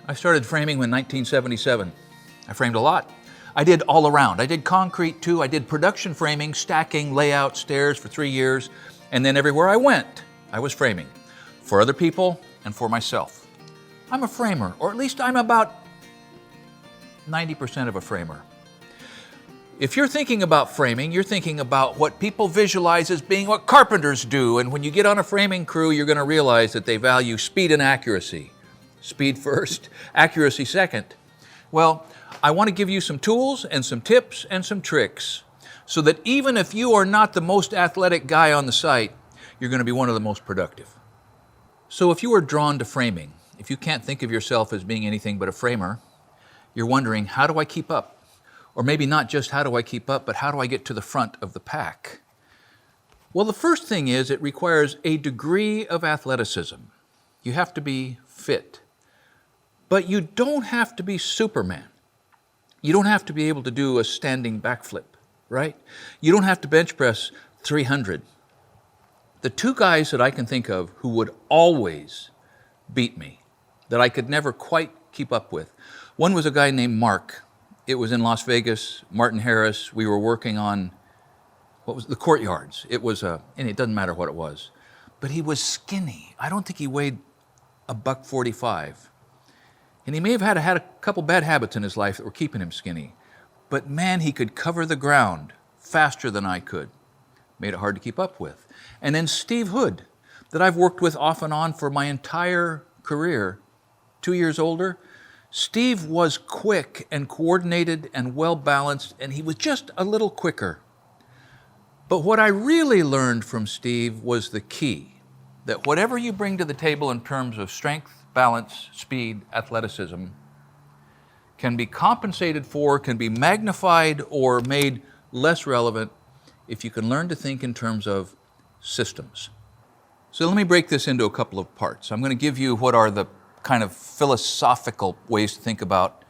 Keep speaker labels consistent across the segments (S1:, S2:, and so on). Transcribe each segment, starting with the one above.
S1: I started framing in 1977. I framed a lot. I did all around. I did concrete too. I did production framing, stacking, layout, stairs for 3 years. And then everywhere I went, I was framing for other people and for myself. I'm a framer, or at least I'm about 90% of a framer. If you're thinking about framing, you're thinking about what people visualize as being what carpenters do. And when you get on a framing crew, you're going to realize that they value speed and accuracy. Speed first, accuracy second. Well, I want to give you some tools and some tips and some tricks so that even if you are not the most athletic guy on the site, you're going to be one of the most productive. So if you are drawn to framing, if you can't think of yourself as being anything but a framer, you're wondering, how do I keep up? Or maybe not just how do I keep up, but how do I get to the front of the pack? Well, the first thing is it requires a degree of athleticism. You have to be fit. But you don't have to be Superman. You don't have to be able to do a standing backflip, right? You don't have to bench press 300. The two guys that I can think of who would always beat me, that I could never quite keep up with, one was a guy named Mark. It was in Las Vegas, Martin Harris. We were working on, the courtyards. It was and it doesn't matter what it was, but he was skinny. I don't think he weighed $145. And he may have had a couple bad habits in his life that were keeping him skinny. But man, he could cover the ground faster than I could. Made it hard to keep up with. And then Steve Hood, that I've worked with off and on for my entire career, 2 years older. Steve was quick and coordinated and well-balanced, and he was just a little quicker. But what I really learned from Steve was the key, that whatever you bring to the table in terms of strength, balance, speed, athleticism, can be compensated for, can be magnified or made less relevant if you can learn to think in terms of systems. So let me break this into a couple of parts. I'm going to give you what are the kind of philosophical ways to think about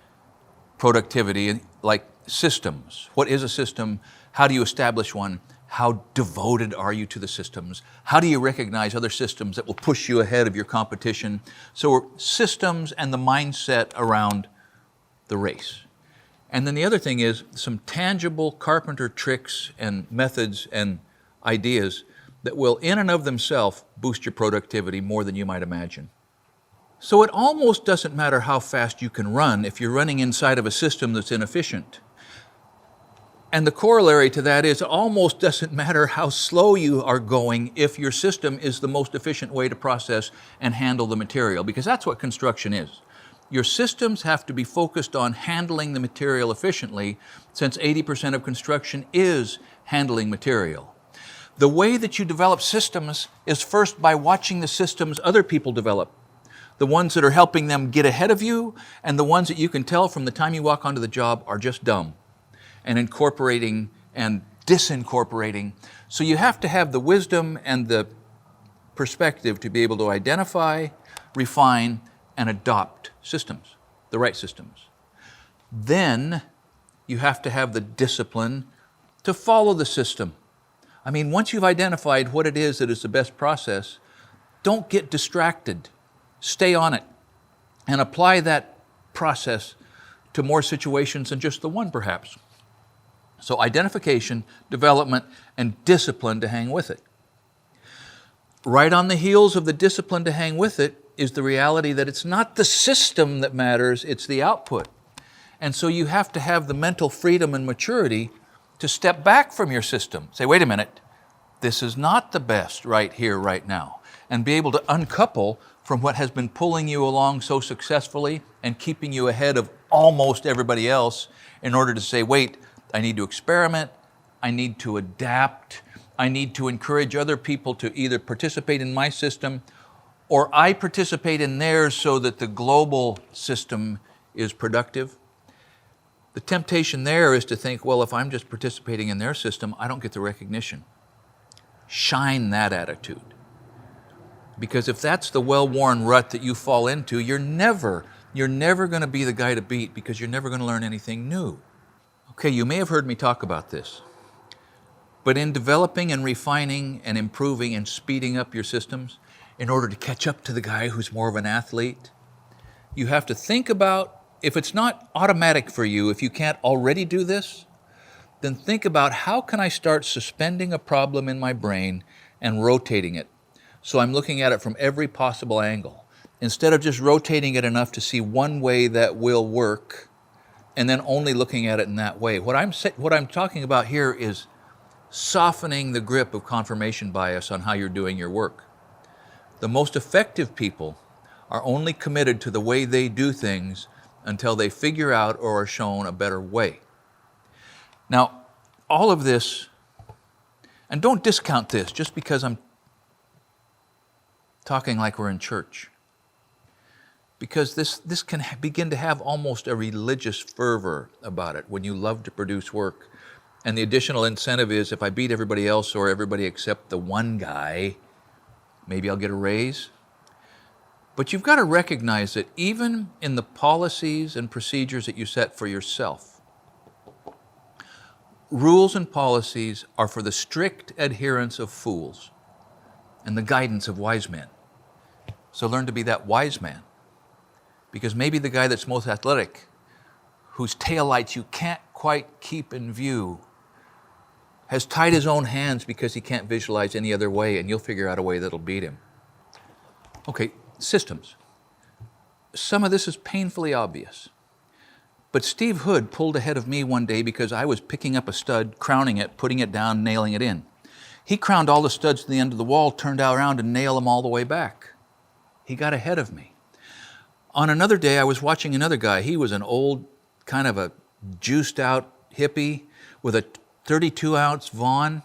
S1: productivity, like systems. What is a system? How do you establish one? How devoted are you to the systems? How do you recognize other systems that will push you ahead of your competition? So systems and the mindset around the race. And then the other thing is some tangible carpenter tricks and methods and ideas that will in and of themselves boost your productivity more than you might imagine. So it almost doesn't matter how fast you can run if you're running inside of a system that's inefficient. And the corollary to that is it almost doesn't matter how slow you are going if your system is the most efficient way to process and handle the material, because that's what construction is. Your systems have to be focused on handling the material efficiently, since 80% of construction is handling material. The way that you develop systems is first by watching the systems other people develop. The ones that are helping them get ahead of you, and the ones that you can tell from the time you walk onto the job are just dumb, and incorporating and disincorporating. So you have to have the wisdom and the perspective to be able to identify, refine, and adopt systems, the right systems. Then you have to have the discipline to follow the system. I mean, once you've identified what it is that is the best process, don't get distracted. Stay on it and apply that process to more situations than just the one, perhaps. So identification, development, and discipline to hang with it. Right on the heels of the discipline to hang with it is the reality that it's not the system that matters, it's the output. And so you have to have the mental freedom and maturity to step back from your system. Say, wait a minute, this is not the best right here, right now. And be able to uncouple from what has been pulling you along so successfully and keeping you ahead of almost everybody else in order to say, wait, I need to experiment, I need to adapt, I need to encourage other people to either participate in my system or I participate in theirs so that the global system is productive. The temptation there is to think, well, if I'm just participating in their system, I don't get the recognition. Shine that attitude. Because if that's the well-worn rut that you fall into, you're never going to be the guy to beat, because you're never going to learn anything new. Okay, you may have heard me talk about this, but in developing and refining and improving and speeding up your systems in order to catch up to the guy who's more of an athlete, You have to think about, if it's not automatic for you, if you can't already do this, then think about how can I start suspending a problem in my brain and rotating it. So I'm looking at it from every possible angle. Instead of just rotating it enough to see one way that will work and then only looking at it in that way. What I'm talking about here is softening the grip of confirmation bias on how you're doing your work. The most effective people are only committed to the way they do things until they figure out or are shown a better way. Now, all of this, and don't discount this just because I'm talking like we're in church, because this can begin to have almost a religious fervor about it when you love to produce work. And the additional incentive is if I beat everybody else or everybody except the one guy, maybe I'll get a raise. But you've got to recognize that even in the policies and procedures that you set for yourself, rules and policies are for the strict adherence of fools and the guidance of wise men. So learn to be that wise man. Because maybe the guy that's most athletic, whose taillights you can't quite keep in view, has tied his own hands because he can't visualize any other way, and you'll figure out a way that'll beat him. Okay, systems. Some of this is painfully obvious. But Steve Hood pulled ahead of me one day because I was picking up a stud, crowning it, putting it down, nailing it in. He crowned all the studs to the end of the wall, turned around and nailed them all the way back. He got ahead of me. On another day, I was watching another guy. He was an old, kind of a juiced out hippie with a 32-ounce Vaughn.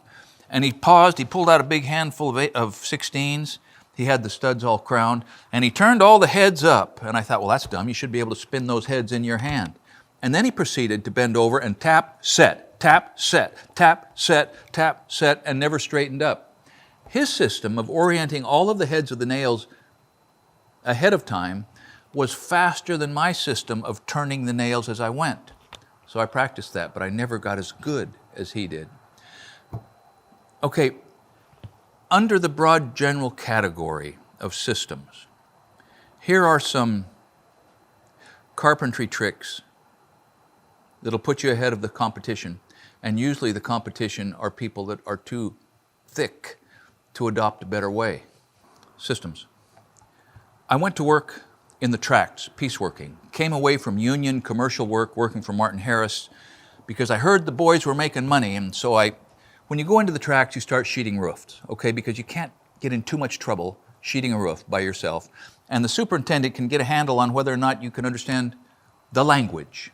S1: And he paused, he pulled out a big handful of 16s. He had the studs all crowned, and he turned all the heads up. And I thought, well, that's dumb. You should be able to spin those heads in your hand. And then he proceeded to bend over and tap, set, tap, set, tap, set, tap, set, and never straightened up. His system of orienting all of the heads of the nails ahead of time was faster than my system of turning the nails as I went. So I practiced that, but I never got as good as he did. Okay, under the broad general category of systems, here are some carpentry tricks that'll put you ahead of the competition. And usually the competition are people that are too thick to adopt a better way. Systems. I went to work in the tracts, pieceworking. Came away from union commercial work, working for Martin Harris, because I heard the boys were making money. And so when you go into the tracts, you start sheeting roofs, okay? Because you can't get in too much trouble sheeting a roof by yourself. And the superintendent can get a handle on whether or not you can understand the language.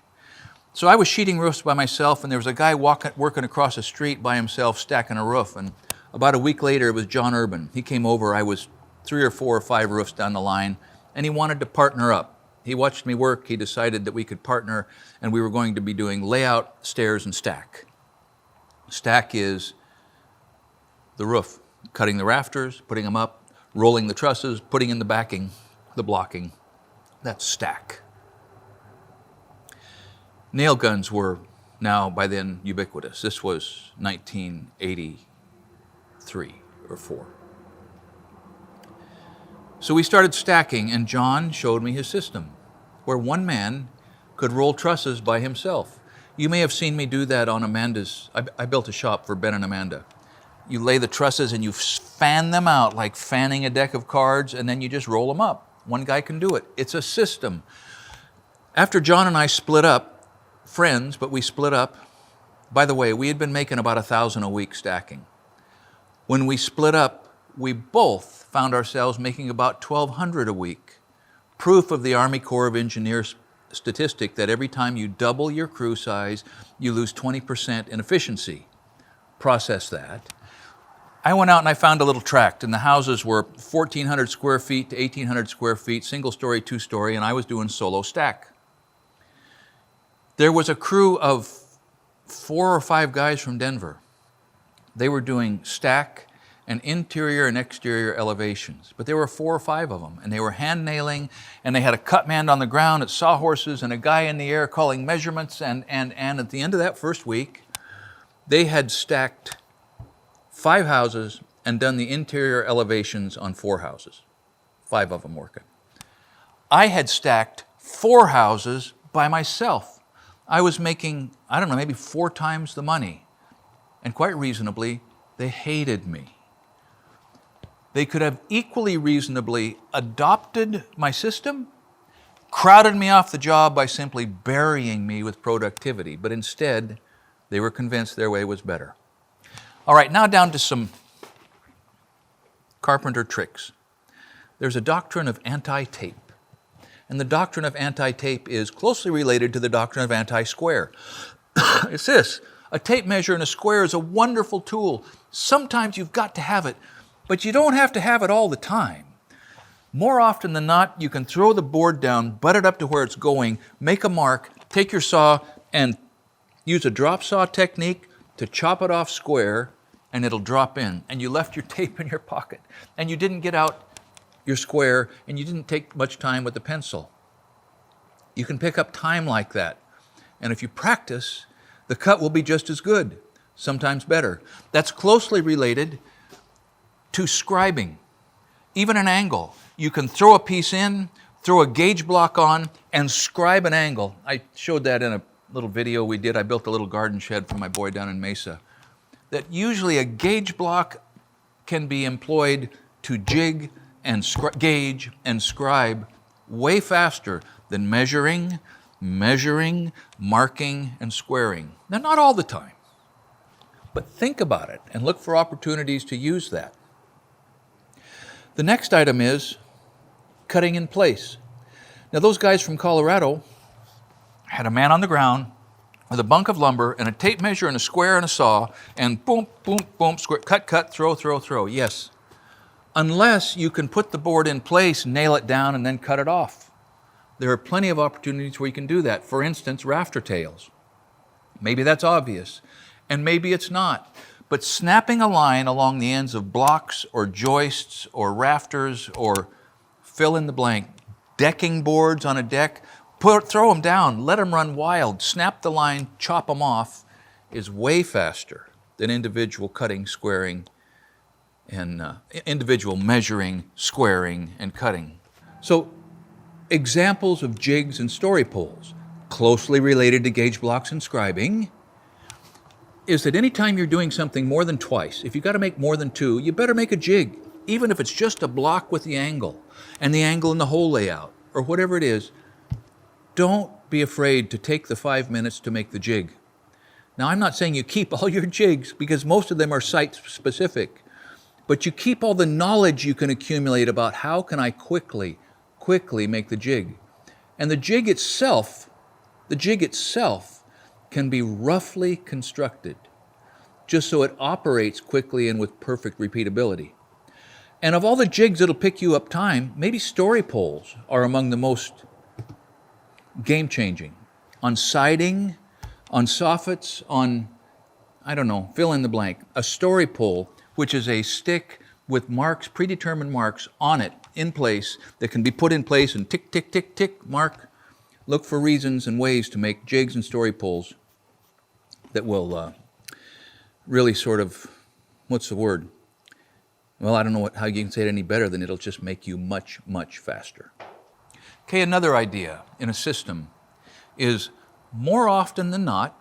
S1: So I was sheeting roofs by myself, and there was a guy working across the street by himself stacking a roof. And about a week later, it was John Urban. He came over. I was 3 or 4 or 5 roofs down the line, and he wanted to partner up. He watched me work. He decided that we could partner, and we were going to be doing layout, stairs, and stack. Stack is the roof, cutting the rafters, putting them up, rolling the trusses, putting in the backing, the blocking. That's stack. Nail guns were now, by then, ubiquitous. This was 1983 or 4. So we started stacking, and John showed me his system, where one man could roll trusses by himself. You may have seen me do that on Amanda's. I built a shop for Ben and Amanda. You lay the trusses and you fan them out like fanning a deck of cards, and then you just roll them up. One guy can do it. It's a system. After John and I split up, friends, but we split up. By the way, we had been making about 1,000 a week stacking. When we split up, we both found ourselves making about 1,200 a week. Proof of the Army Corps of Engineers statistic that every time you double your crew size, you lose 20% in efficiency. Process that. I went out and I found a little tract, and the houses were 1,400 square feet to 1,800 square feet, single story, 2-story, and I was doing solo stack. There was a crew of 4 or 5 guys from Denver. They were doing stack and interior and exterior elevations. But there were 4 or 5 of them, and they were hand nailing, and they had a cut man on the ground at sawhorses and a guy in the air calling measurements, and at the end of that first week, they had stacked 5 houses and done the interior elevations on 4 houses, 5 of them working. I had stacked 4 houses by myself. I was making, I don't know, maybe 4 times the money. And quite reasonably, they hated me. They could have equally reasonably adopted my system, crowded me off the job by simply burying me with productivity, but instead, they were convinced their way was better. All right, now down to some carpenter tricks. There's a doctrine of anti-tape. And the doctrine of anti-tape is closely related to the doctrine of anti-square. It's this: a tape measure and a square is a wonderful tool. Sometimes you've got to have it, but you don't have to have it all the time. More often than not, you can throw the board down, butt it up to where it's going, make a mark, take your saw, and use a drop saw technique to chop it off square, and it'll drop in. And you left your tape in your pocket, and you didn't get out your square, and you didn't take much time with the pencil. You can pick up time like that. And if you practice, the cut will be just as good, sometimes better. That's closely related to scribing. Even an angle. You can throw a piece in, throw a gauge block on, and scribe an angle. I showed that in a little video we did. I built a little garden shed for my boy down in Mesa. That usually a gauge block can be employed to jig and gauge and scribe way faster than measuring, marking, and squaring. Now, not all the time, but think about it and look for opportunities to use that. The next item is cutting in place. Now, those guys from Colorado had a man on the ground with a bunk of lumber and a tape measure and a square and a saw, and boom, boom, boom, square, cut, throw. Yes. Unless you can put the board in place, nail it down, and then cut it off. There are plenty of opportunities where you can do that. For instance, rafter tails. Maybe that's obvious, and maybe it's not. But snapping a line along the ends of blocks or joists or rafters or fill in the blank, decking boards on a deck, throw them down, let them run wild, snap the line, chop them off, is way faster than individual cutting, squaring, and individual measuring, squaring, and cutting. So examples of jigs and story poles, closely related to gauge blocks and scribing, is that anytime you're doing something more than twice, if you've got to make more than 2, you better make a jig, even if it's just a block with the angle and the angle in the hole layout, or whatever it is. Don't be afraid to take the 5 minutes to make the jig. Now, I'm not saying you keep all your jigs, because most of them are site-specific, but you keep all the knowledge you can accumulate about how can I quickly make the jig. And the jig itself can be roughly constructed, just so it operates quickly and with perfect repeatability. And of all the jigs that'll pick you up time, maybe story poles are among the most game-changing. On siding, on soffits, on, I don't know, fill in the blank. A story pole, which is a stick with marks, predetermined marks on it, in place, that can be put in place and tick, tick, tick, tick, mark. Look for reasons and ways to make jigs and story poles that will really sort of, what's the word? Well, I don't know how you can say it any better than it'll just make you much, much faster. Okay, another idea in a system is, more often than not,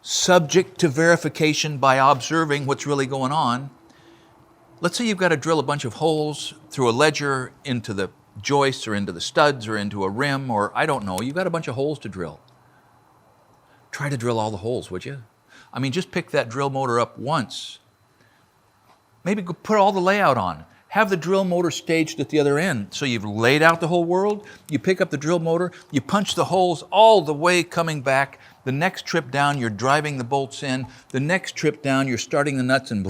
S1: subject to verification by observing what's really going on. Let's say you've got to drill a bunch of holes through a ledger into the joists or into the studs or into a rim, or I don't know, you've got a bunch of holes to drill. Try to drill all the holes, would you? I mean, just pick that drill motor up once. Maybe put all the layout on. Have the drill motor staged at the other end. So you've laid out the whole world, you pick up the drill motor, you punch the holes all the way coming back. The next trip down, you're driving the bolts in. The next trip down, you're starting the nuts and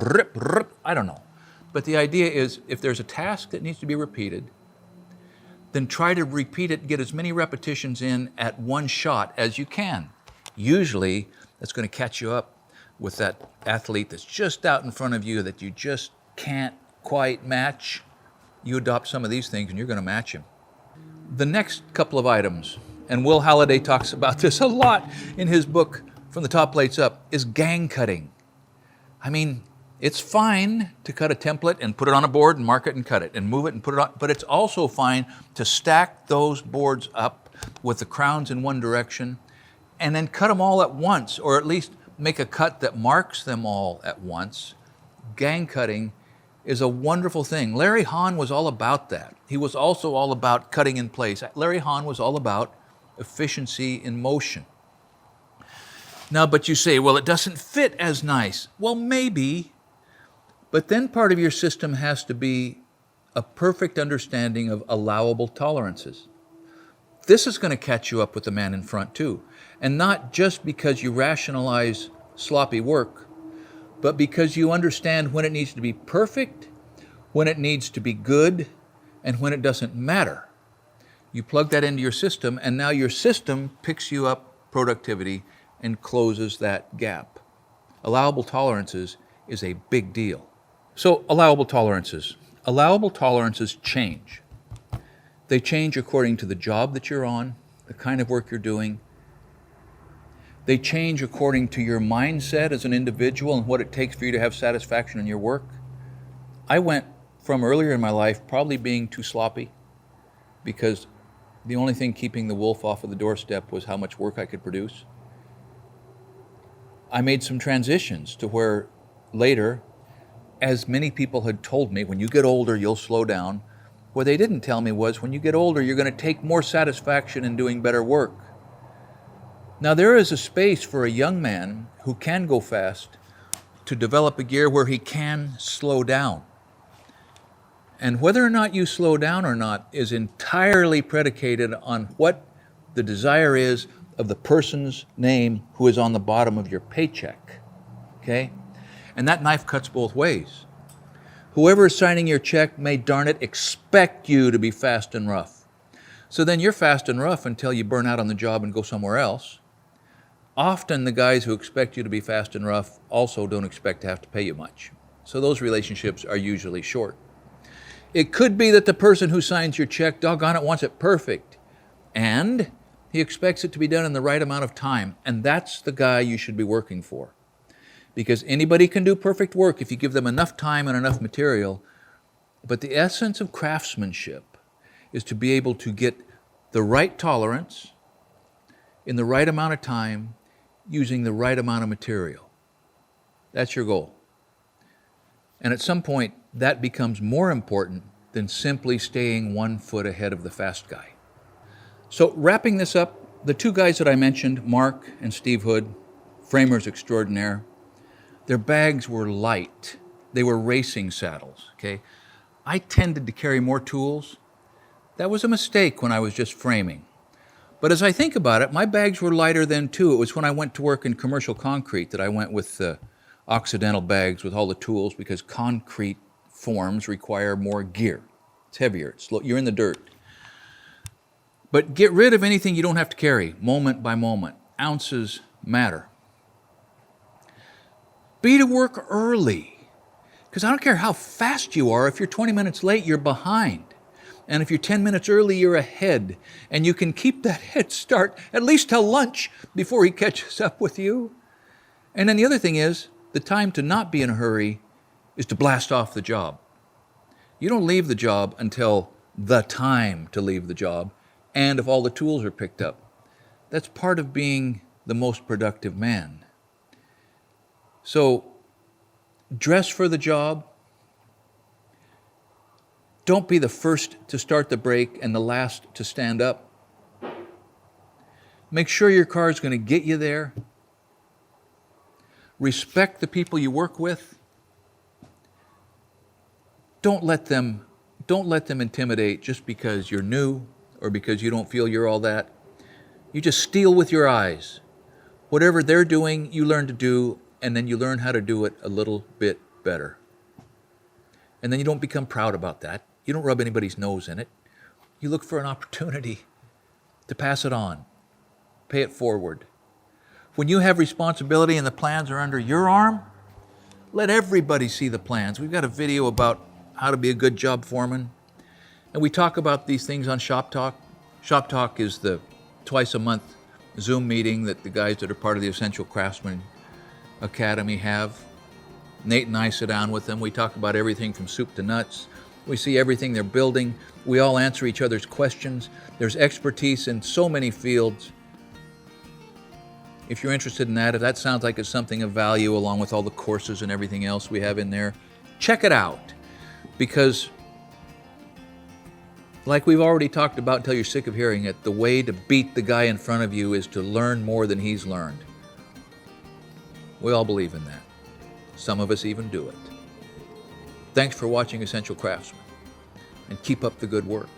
S1: I don't know. But the idea is, if there's a task that needs to be repeated, then try to repeat it, get as many repetitions in at one shot as you can. Usually, that's going to catch you up with that athlete that's just out in front of you that you just can't quite match. You adopt some of these things and you're going to match him. The next couple of items, and Will Halliday talks about this a lot in his book, From the Top Plates Up, is gang cutting. I mean, it's fine to cut a template and put it on a board and mark it and cut it and move it and put it on, but it's also fine to stack those boards up with the crowns in one direction, and then cut them all at once, or at least make a cut that marks them all at once. Gang cutting is a wonderful thing. Larry Hahn was all about that. He was also all about cutting in place. Larry Hahn was all about efficiency in motion. Now, but you say, well, it doesn't fit as nice. Well, maybe, but then part of your system has to be a perfect understanding of allowable tolerances. This is going to catch you up with the man in front too. And not just because you rationalize sloppy work, but because you understand when it needs to be perfect, when it needs to be good, and when it doesn't matter. You plug that into your system, and now your system picks you up productivity and closes that gap. Allowable tolerances is a big deal. So allowable tolerances. Allowable tolerances change. They change according to the job that you're on, the kind of work you're doing. They change according to your mindset as an individual and what it takes for you to have satisfaction in your work. I went from earlier in my life probably being too sloppy because the only thing keeping the wolf off of the doorstep was how much work I could produce. I made some transitions to where later, as many people had told me, when you get older, you'll slow down. What they didn't tell me was when you get older, you're going to take more satisfaction in doing better work. Now, there is a space for a young man who can go fast to develop a gear where he can slow down. And whether or not you slow down or not is entirely predicated on what the desire is of the person's name who is on the bottom of your paycheck, okay? And that knife cuts both ways. Whoever is signing your check may, darn it, expect you to be fast and rough. So then you're fast and rough until you burn out on the job and go somewhere else. Often the guys who expect you to be fast and rough also don't expect to have to pay you much. So those relationships are usually short. It could be that the person who signs your check, doggone it, wants it perfect. And he expects it to be done in the right amount of time. And that's the guy you should be working for. Because anybody can do perfect work if you give them enough time and enough material. But the essence of craftsmanship is to be able to get the right tolerance in the right amount of time using the right amount of material. That's your goal. And at some point, that becomes more important than simply staying 1 foot ahead of the fast guy. So wrapping this up, the two guys that I mentioned, Mark and Steve Hood, framers extraordinaire, their bags were light. They were racing saddles, okay? I tended to carry more tools. That was a mistake when I was just framing. But as I think about it, my bags were lighter then too. It was when I went to work in commercial concrete that I went with Occidental bags with all the tools because concrete forms require more gear. It's heavier, you're in the dirt. But get rid of anything you don't have to carry, moment by moment. Ounces matter. Be to work early, because I don't care how fast you are. If you're 20 minutes late, you're behind. And if you're 10 minutes early, you're ahead. And you can keep that head start at least till lunch before he catches up with you. And then the other thing is, the time to not be in a hurry is to blast off the job. You don't leave the job until the time to leave the job, and if all the tools are picked up. That's part of being the most productive man. So, dress for the job. Don't be the first to start the brake and the last to stand up. Make sure your car is going to get you there. Respect the people you work with. Don't let them intimidate just because you're new or because you don't feel you're all that. You just steal with your eyes. Whatever they're doing, you learn to do, and then you learn how to do it a little bit better. And then you don't become proud about that. You don't rub anybody's nose in it. You look for an opportunity to pass it on, pay it forward. When you have responsibility and the plans are under your arm, let everybody see the plans. We've got a video about how to be a good job foreman. And we talk about these things on Shop Talk. Shop Talk is the twice a month Zoom meeting that the guys that are part of the Essential Craftsman Academy have. Nate and I sit down with them. We talk about everything from soup to nuts. We see everything they're building. We all answer each other's questions. There's expertise in so many fields. If you're interested in that, if that sounds like it's something of value along with all the courses and everything else we have in there, check it out. Because like we've already talked about until you're sick of hearing it, the way to beat the guy in front of you is to learn more than he's learned. We all believe in that. Some of us even do it. Thanks for watching Essential Craftsman, and keep up the good work.